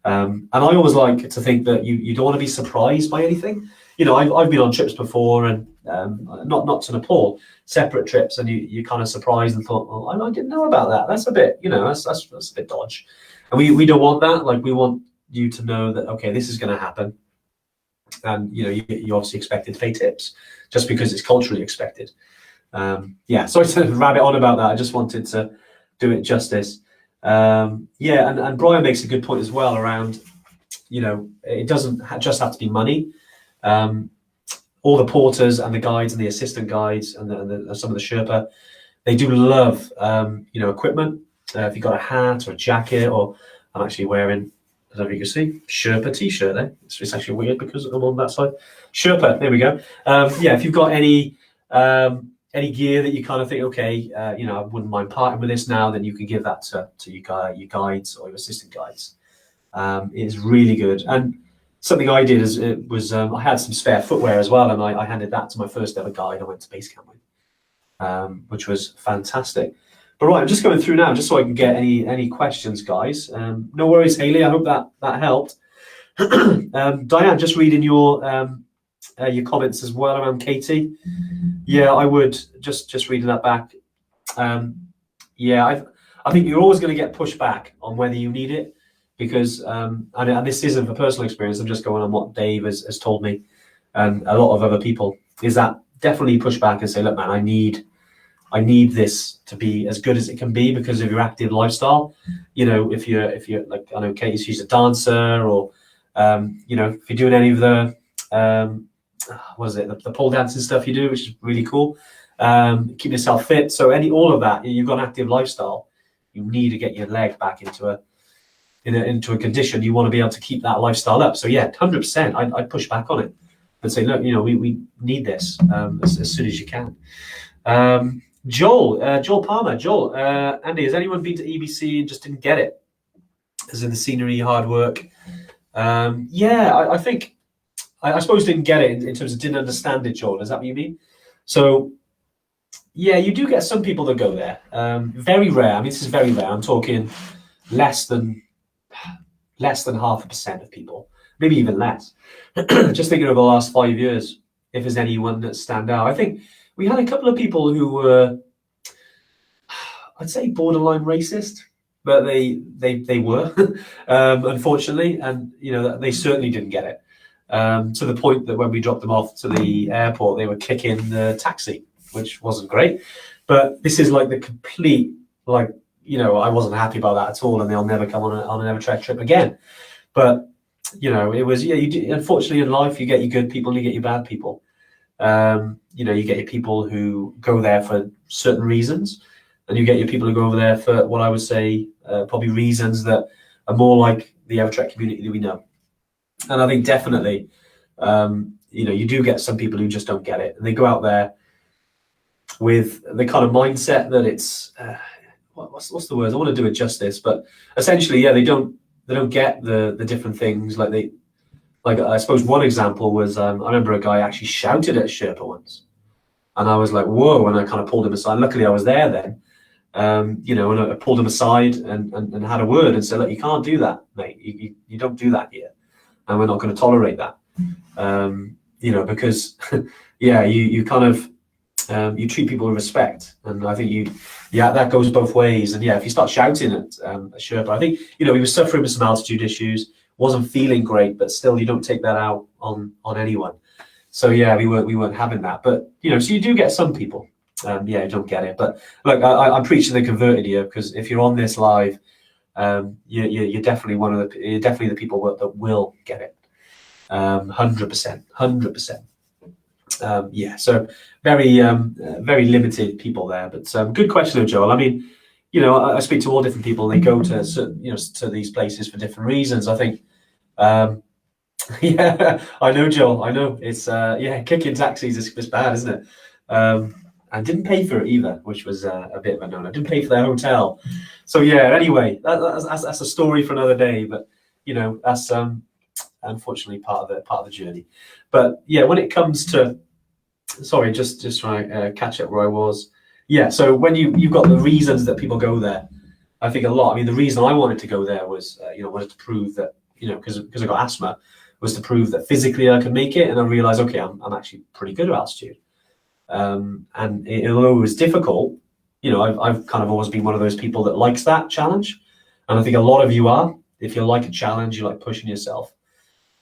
And I always like to think that you don't want to be surprised by anything. I've been on trips before, and not to Nepal, separate trips, and you kind of surprised and thought, well, I didn't know about that. That's a bit, that's a bit dodge. And we don't want that. Like, we want you to know that, okay, this is going to happen, and you obviously expected to pay tips just because it's culturally expected. Sorry to rabbit on about that. I just wanted to do it justice. And Brian makes a good point as well around, it doesn't just have to be money. All the porters and the guides and the assistant guides and some of the Sherpa, they do love equipment. If you've got a hat or a jacket, or I'm actually wearing, I don't know if you can see, Sherpa t-shirt there. It's actually weird because I'm on that side. Sherpa, there we go. If you've got any gear that you kind of think, okay, I wouldn't mind parting with this now, then you can give that to your guides or your assistant guides. It's really good. And something I did was I had some spare footwear as well, and I handed that to my first ever guide I went to base camp with, which was fantastic. But right, I'm just going through now just so I can get any questions, guys. No worries, Haley. I hope that helped. Diane, just reading your comments as well around Katie. Yeah, I would just reading that back. I think you're always going to get pushed back on whether you need it, because and this isn't a personal experience. I'm just going on what Dave has told me, and a lot of other people, is that definitely push back and say, look, man, I need this to be as good as it can be because of your active lifestyle. If you're like, I know she's a dancer, or if you're doing any of the the pole dancing stuff you do, which is really cool. Keep yourself fit. So all of that, you've got an active lifestyle. You need to get your leg back into a condition. You want to be able to keep that lifestyle up. So yeah, 100%. I'd push back on it and say, look, we need this as soon as you can. Joel Palmer. Joel, Andy, has anyone been to EBC and just didn't get it? As in the scenery, hard work. I think. I suppose didn't get it in terms of didn't understand it, Joel. Is that what you mean? So, yeah, you do get some people that go there. Very rare. I mean, this is very rare. I'm talking less than 0.5% of people, maybe even less. Just thinking of the last 5 years, if there's anyone that stand out. I think we had a couple of people who were, I'd say, borderline racist, but they were, unfortunately, and they certainly didn't get it. To the point that when we dropped them off to the airport, they were kicking the taxi, which wasn't great. But this is like the complete, I wasn't happy about that at all, and they'll never come on an Evertrek trip again. But it was, unfortunately in life, you get your good people and you get your bad people. You get your people who go there for certain reasons, and you get your people who go over there for what I would say probably reasons that are more like the Evertrek community that we know. And I think definitely, you do get some people who just don't get it, and they go out there with the kind of mindset that it's what's the word? I want to do it justice, but essentially, yeah, they don't get the different things. Like I suppose one example was I remember a guy actually shouted at a Sherpa once, and I was like, whoa, and I kind of pulled him aside. Luckily, I was there then. And I pulled him aside and had a word and said, look, you can't do that, mate. You don't do that here, and we're not going to tolerate that. Because yeah, you kind of you treat people with respect, and I think that goes both ways. And yeah, if you start shouting at a Sherpa, I think he was suffering with some altitude issues, wasn't feeling great, but still, you don't take that out on anyone. So yeah, we weren't having that. But so you do get some people, who don't get it. But look, I'm preaching the converted here, because if you're on this live, you're definitely you're definitely the people that will get it. 100%. So very limited people there, but good question, Joel. I mean, I speak to all different people. They go to to these places for different reasons. I think, yeah, I know, Joel. I know it's kicking taxis is bad, isn't it? I didn't pay for it either, which was a bit of a no. I didn't pay for their hotel. So yeah. Anyway, that's a story for another day. But that's unfortunately part of the journey. But yeah, when it comes to just trying to catch up where I was. Yeah, so when you've got the reasons that people go there, I think a lot. I mean, the reason I wanted to go there was, wanted to prove that, because I got asthma, was to prove that physically I could make it, and I realized, okay, I'm actually pretty good at altitude. And although it was difficult, I've kind of always been one of those people that likes that challenge, and I think a lot of you are. If you like a challenge, you like pushing yourself,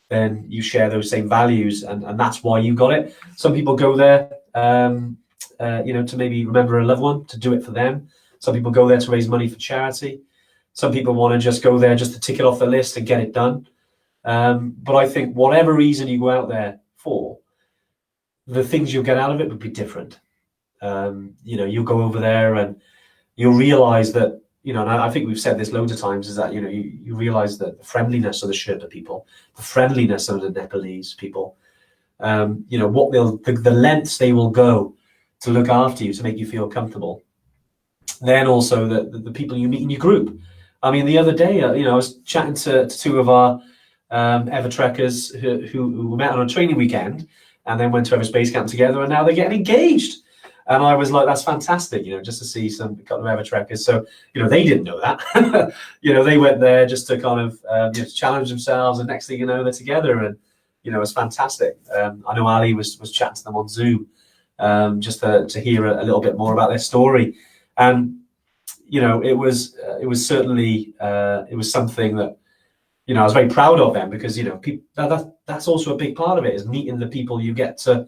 then you share those same values, and that's why you got it. Some people go there, to maybe remember a loved one, to do it for them. Some people go there to raise money for charity. Some people want to just go there just to tick it off the list and get it done. But I think whatever reason you go out there for, the things you'll get out of it would be different. You'll go over there and you'll realize that, and I think we've said this loads of times, is that, you realize that the friendliness of the Sherpa people, the friendliness of the Nepalese people, what the lengths they will go to look after you, to make you feel comfortable. Then also the people you meet in your group. I mean, the other day, I was chatting to two of our Evertrekkers who met on a training weekend and then went to Everest Base Camp together, and now they're getting engaged. And I was like, that's fantastic, just to see a couple of Evertrekkers. So, they didn't know that. They went there just to kind of to challenge themselves, and next thing you know, they're together, and it was fantastic. I know Ali was chatting to them on Zoom, just to hear a little bit more about their story. And it was certainly it was something that I was very proud of them, because that's also a big part of it, is meeting the people you get to.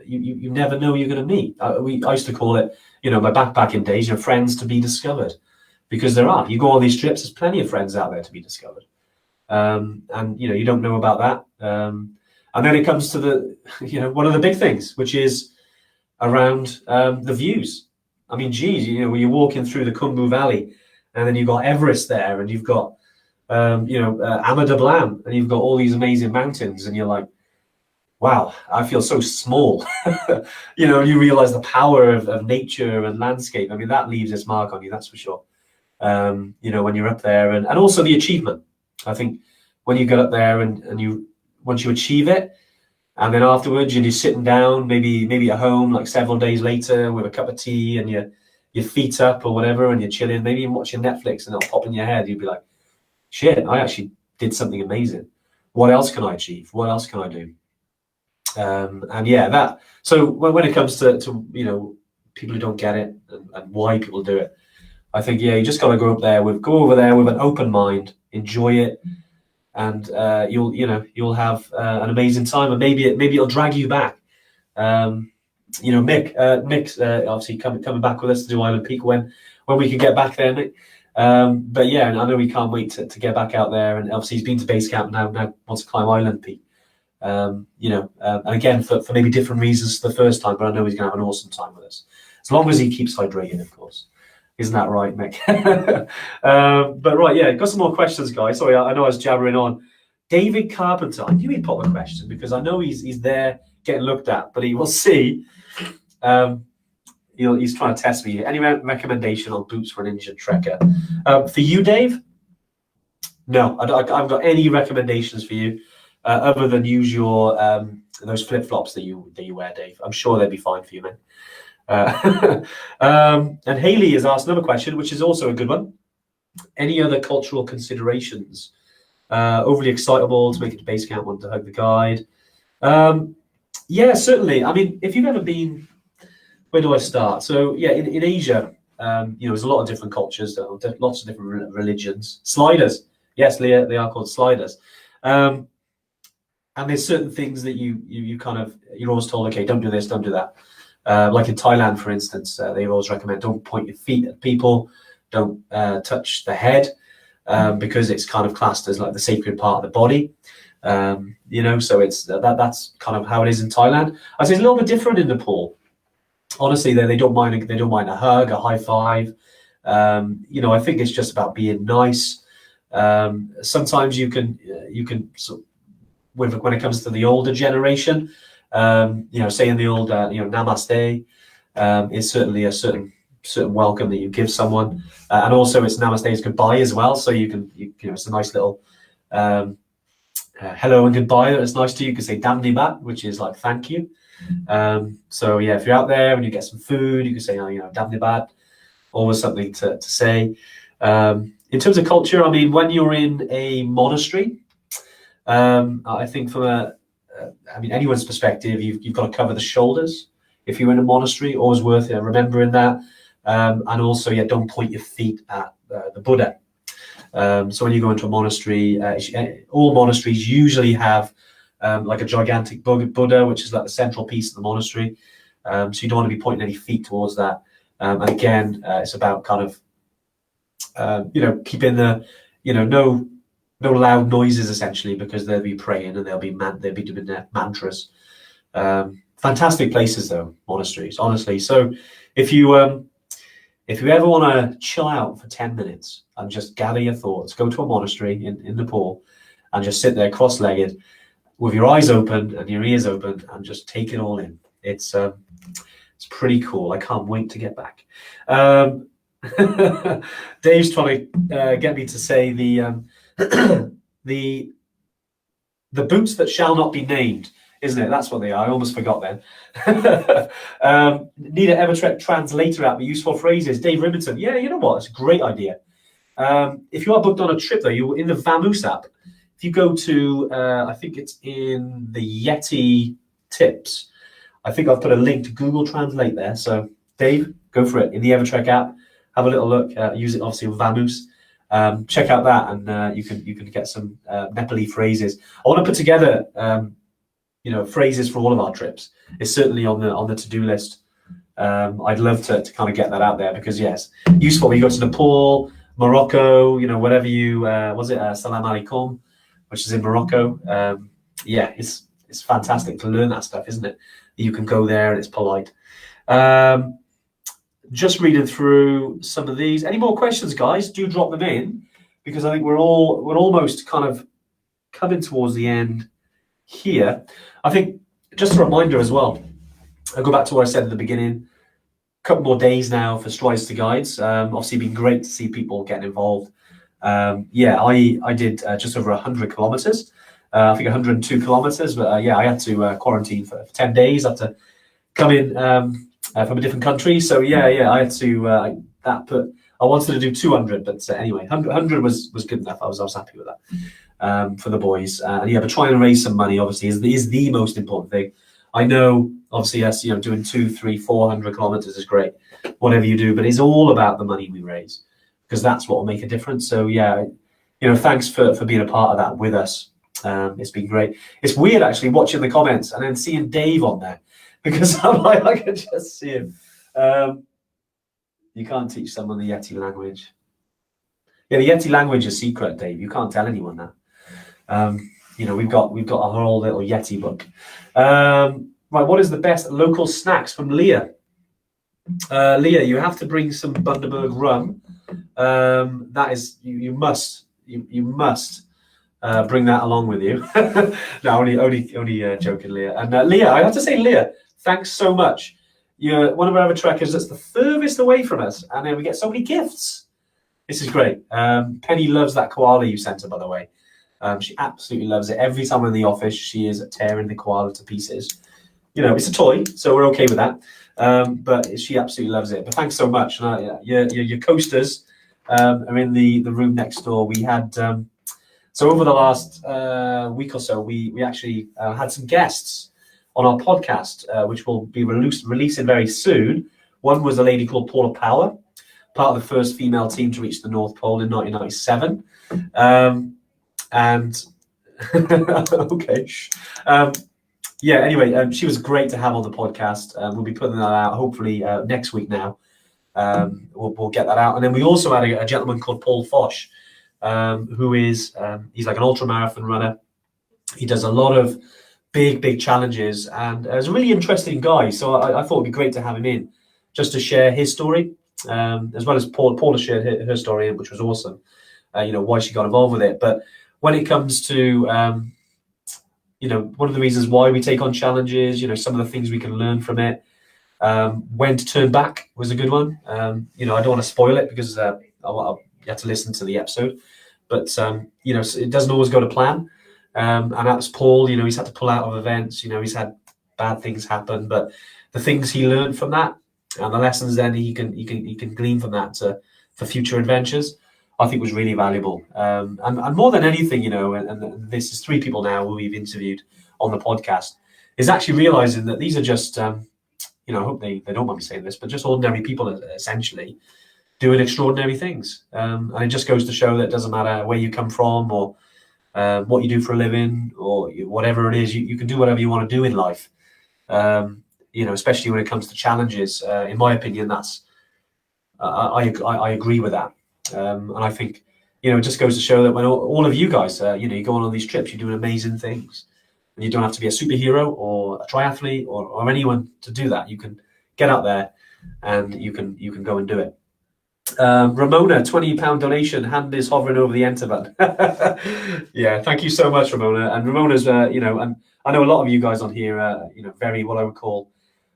You never know you're going to meet. I used to call it, my backpacking days, friends to be discovered, because there are. You go on these trips, there's plenty of friends out there to be discovered, and you don't know about that. And then it comes to the one of the big things, which is around the views. I mean, geez, when you're walking through the Khumbu Valley, and then you've got Everest there, and you've got Amadablam, and you've got all these amazing mountains, and you're like, wow, I feel so small. And you realize the power of nature and landscape. I mean, that leaves its mark on you, that's for sure. When you're up there, and also the achievement. I think when you get up there and once you achieve it, and then afterwards you're sitting down, maybe at home, like several days later, with a cup of tea and your feet up or whatever, and you're chilling, maybe you're watching Netflix, and it'll pop in your head. You'll be like, shit, I actually did something amazing. What else can I achieve? What else can I do? And yeah, that. So when it comes to people who don't get it, and why people do it, I think, yeah, you just got to go over there with an open mind, enjoy it, and you'll have an amazing time, and maybe it'll drag you back. Mick's obviously coming back with us to do Island Peak when we can get back there, Mick. But yeah, I know we can't wait to get back out there, and obviously he's been to base camp now wants to climb Island Peak. And again, for maybe different reasons the first time, but I know he's gonna have an awesome time with us, as long as he keeps hydrated, of course. Isn't that right, Mick? But right, yeah, got some more questions, guys. Sorry, I know I was jabbering on. David Carpenter, I knew he'd pop a question because I know he's there getting looked at, but he will see. He's trying to test me. Any recommendation on boots for an injured trekker? For you, Dave? No, I haven't got any recommendations for you other than use your those flip flops that you wear, Dave. I'm sure they'd be fine for you, man. And Haley has asked another question, which is also a good one. Any other cultural considerations? Overly excitable to make it to base camp, want to hug the guide? Yeah, certainly. I mean, if you've ever been, where do I start? So yeah, in Asia, there's a lot of different cultures, lots of different religions. Sliders, yes, Leah, they are called sliders. And there's certain things that you're always told, okay, don't do this, don't do that. Like in Thailand, for instance, they always recommend don't point your feet at people, don't touch the head, because it's kind of classed as like the sacred part of the body. So it's that's kind of how it is in Thailand. I say it's a little bit different in Nepal. Honestly, they don't mind a hug, a high five. I think it's just about being nice. Sometimes you can sort of, when it comes to the older generation, saying the old namaste is certainly a certain welcome that you give someone, and also it's namaste is goodbye as well. So you can it's a nice little hello and goodbye. It's nice to you. You can say damdibat, which is like thank you. So yeah, if you're out there and you get some food, you can say damdibat. Always something to say. In terms of culture, I mean, when you're in a monastery, I think from anyone's perspective, you've got to cover the shoulders. If you're in a monastery, always worth remembering that. And also, don't point your feet at the Buddha. So when you go into a monastery, all monasteries usually have like a gigantic Buddha, which is like the central piece of the monastery. So you don't want to be pointing any feet towards that. And again, it's about kind of, keeping the, no loud noises essentially, because they'll be praying and they'll be doing their mantras. Fantastic places though, monasteries, honestly. So if you ever want to chill out for 10 minutes and just gather your thoughts, go to a monastery in Nepal and just sit there cross-legged with your eyes open and your ears open and just take it all in. It's pretty cool. I can't wait to get back. Dave's trying to get me to say the boots that shall not be named, isn't it? That's what they are. I almost forgot then. Need an Evertrek translator app with useful phrases. Dave Ribbington. Yeah, you know what? It's a great idea. If you are booked on a trip, though, you're in the Vamoose app. If you go to, I think it's in the Yeti tips. I think I've put a link to Google Translate there. So, Dave, go for it. In the Evertrek app, have a little look. Use it, obviously, with Vamoose. Check out that, and you can get some Nepali phrases. I want to put together, phrases for all of our trips. It's certainly on the to-do list. I'd love to kind of get that out there because yes, useful when you go to Nepal, Morocco, whatever you Salam Alaikum, which is in Morocco. It's fantastic to learn that stuff, isn't it? You can go there and it's polite. Just reading through some of these. Any more questions, guys? Do drop them in because I think we're almost kind of coming towards the end here. I think just a reminder as well. I'll go back to what I said at the beginning. A couple more days now for Strides to Guides. Obviously, it'd been great to see people getting involved. I did just over 100 kilometers. I think 102 kilometers. But I had to quarantine for 10 days. I had to come in from a different country. So I had to I wanted to do 200, but anyway, 100 was good enough. I was happy with that for the boys. But trying to raise some money obviously is the most important thing. I know obviously yes, doing 200, 300, 400 kilometers is great, whatever you do, but it's all about the money we raise because that's what will make a difference. So thanks for being a part of that with us. It's been great. It's weird actually watching the comments and then seeing Dave on there because I'm like, I can just see him. You can't teach someone the Yeti language. Yeah, the Yeti language is secret, Dave. You can't tell anyone that. We've got a whole little Yeti book. Right, what is the best local snacks from Leah? Leah, you have to bring some Bundaberg rum. That is, you must bring that along with you. No, only joking, Leah. And Leah, I have to say, Leah, thanks so much. You're one of our other trekkers that's the furthest away from us, and then we get so many gifts. This is great. Penny loves that koala you sent her, by the way. She absolutely loves it. Every time in the office, she is tearing the koala to pieces. You know, it's a toy, so we're okay with that. But she absolutely loves it. But thanks so much. Your coasters are in the room next door. We had so over the last week or so, we actually had some guests on our podcast, which will be releasing very soon. One was a lady called Paula Power, part of the first female team to reach the North Pole in 1997. And okay. Yeah, anyway, she was great to have on the podcast. We'll be putting that out hopefully next week now. We'll get that out. And then we also had a gentleman called Paul Fosh, who is, he's like an ultra marathon runner. He does a lot of big challenges, and is a really interesting guy. So I thought it'd be great to have him in just to share his story, as well as Paula shared her story, which was awesome. You know, why she got involved with it. But when it comes to, you know, one of the reasons why we take on challenges, you know, some of the things we can learn from it. When to turn back was a good one. You know, I don't want to spoil it because you have to listen to the episode. But, you know, it doesn't always go to plan. And that's Paul. You know, he's had to pull out of events. You know, he's had bad things happen. But the things he learned from that and the lessons then he can glean from that for future adventures, I think was really valuable. And more than anything, you know, and this is 3 people now who we've interviewed on the podcast, is actually realizing that these are just, you know, I hope they don't mind me saying this, but just ordinary people essentially doing extraordinary things. And it just goes to show that it doesn't matter where you come from or what you do for a living or whatever it is, you can do whatever you want to do in life. You know, especially when it comes to challenges. In my opinion, that's I agree with that. And I think, you know, it just goes to show that when all of you guys, you know, you go on these trips, you're doing amazing things. And you don't have to be a superhero or a triathlete or anyone to do that. You can get out there and you can go and do it. Ramona, £20 donation, hand is hovering over the enter button. Yeah, thank you so much, Ramona. And Ramona's, you know, and I know a lot of you guys on here, you know, very what I would call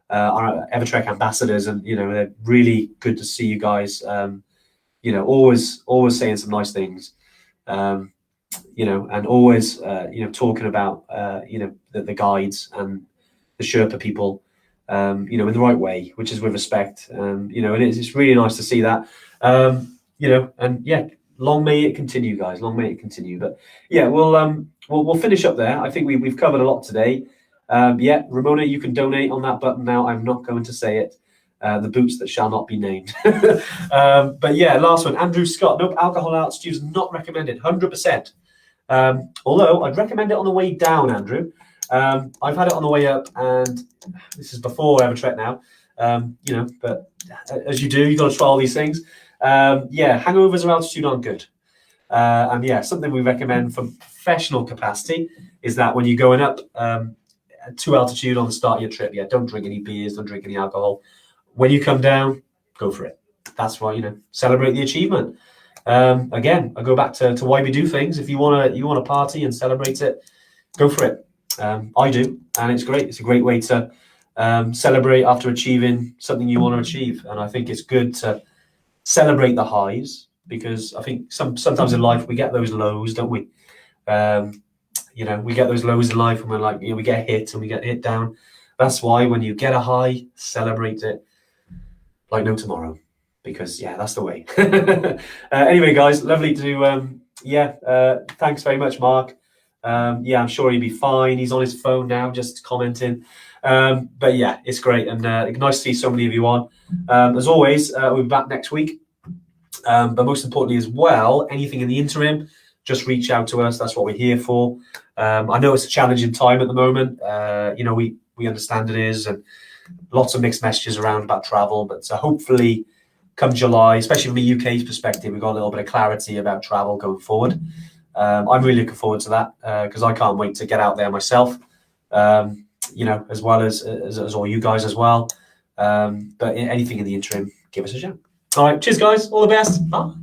our Evertrek ambassadors, and you know, they're really good to see you guys. You know, always saying some nice things. You know, and always, you know, talking about, you know, the guides and the Sherpa people, you know, in the right way, which is with respect. You know, and it's really nice to see that. You know, and yeah, long may it continue, guys. Long may it continue. But yeah, we'll finish up there. I think we've covered a lot today. Yeah, Ramona, you can donate on that button now. I'm not going to say it. The boots that shall not be named. But yeah, last one, Andrew Scott. Nope, alcohol altitude is not recommended, 100%. Although I'd recommend it on the way down, Andrew. I've had it on the way up, and this is before Evertrek now. You know, but as you do, you've got to try all these things. Yeah, hangovers at altitude aren't good. And yeah, something we recommend for professional capacity is that when you're going up to altitude on the start of your trip, yeah, don't drink any beers, don't drink any alcohol. When you come down, go for it. That's why, you know, celebrate the achievement. Again, I go back to why we do things. If you want to party and celebrate it, go for it. I do, and it's great. It's a great way to celebrate after achieving something you want to achieve. And I think it's good to celebrate the highs, because I think sometimes in life we get those lows, don't we? You know, we get those lows in life and we're like, you know, we get hit and we get hit down. That's why when you get a high, celebrate it like no tomorrow, because yeah, that's the way. Anyway, guys, lovely to thanks very much, Mark. Yeah, I'm sure he'll be fine. He's on his phone now, just commenting. But yeah, it's great, and nice to see so many of you on. As always, we'll be back next week. But most importantly as well, anything in the interim, just reach out to us. That's what we're here for. I know it's a challenging time at the moment. You know, we understand it is, and lots of mixed messages around about travel, but hopefully come July, especially from the UK's perspective, we've got a little bit of clarity about travel going forward. I'm really looking forward to that, because I can't wait to get out there myself, you know, as well as all you guys as well. But anything in the interim, give us a shout. All right, cheers, guys. All the best. Bye.